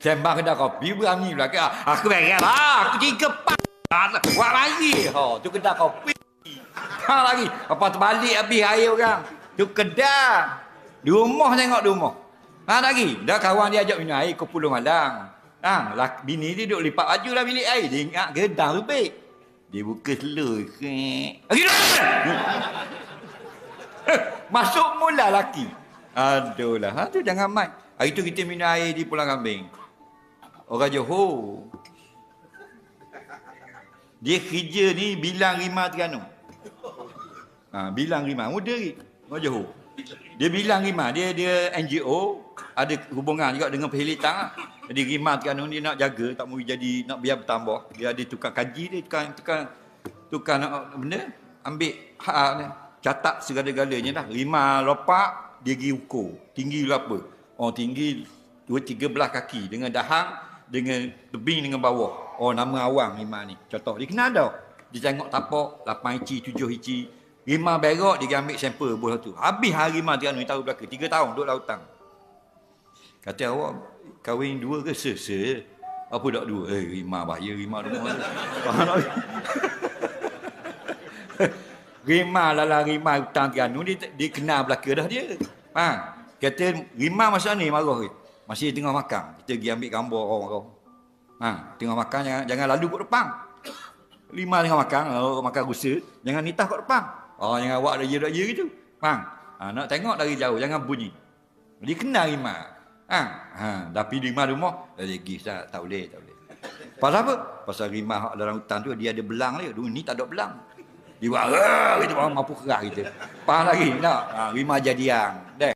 Sembang kedai kopi berani belakang. Aku beres lah. Aku 3 buat lagi. Tu kedai kopi. Lagi. Apa terbalik habis air orang. Tu kedai. Di rumah tengok di rumah. Lagi. Dah kawan dia ajak minum air ke Pulau Malang. Bini dia duduk lipat baju lah bilik air. Dia ingat kedai tu baik. Dia buka selur. Lagi masuk mula laki. Aduh lah. Tu jangan main. Hari tu kita minum air di Pulau Kambing. Orang Johor. Dia kerja ni bilang Rima Terengganu. Bilang Rima. Muda ni. Orang Johor. Dia bilang Rima. Dia NGO. Ada hubungan juga dengan Perhelitang lah. Jadi Rima Terengganu dia nak jaga. Tak mau jadi, nak biar bertambah. Dia ada tukar kaji dia. Tukar nak benda. Ambil hak ni. Catat segala-galanya dah. Rima lopak. Dia pergi ukur. Tinggi berapa. Tinggi 2-3 belah kaki. Dengan dahang. Dengan tebing dengan bawah. Nama awang Rima ni. Contoh. Dia kenal dah. Dia tengok tapak. 8 inci, 7 inci. Rima berak. Dia ambil sampel buah tu. Habis hari Rima Terengganu ni tahun belakang. 3 tahun duduk lautan. Kata awak kahwin 2 ke? Se. Apa tak 2? Rima bahaya. Rima rumah tu. Rima hutan Terengganu. Dia kenal belakang dah dia. Kata Rima masa ni marah ke? Masih tengah makan. Kita pergi ambil gambar orang. Tengah makan jangan lalu kat depan. Rima tengah makan, makan rusa, jangan nitah kat depan. Jangan awak raja gitu. Nak tengok dari jauh, jangan bunyi. Dia kenal Rima. Tapi Rima rumah lagi tak boleh. Pasal apa? Pasal Rima dalam hutan tu dia ada belang dia. Dulu ni tak ada belang. Dia buat gitu mampu kerah gitu. Faham lagi? Tak? Rima jadiang.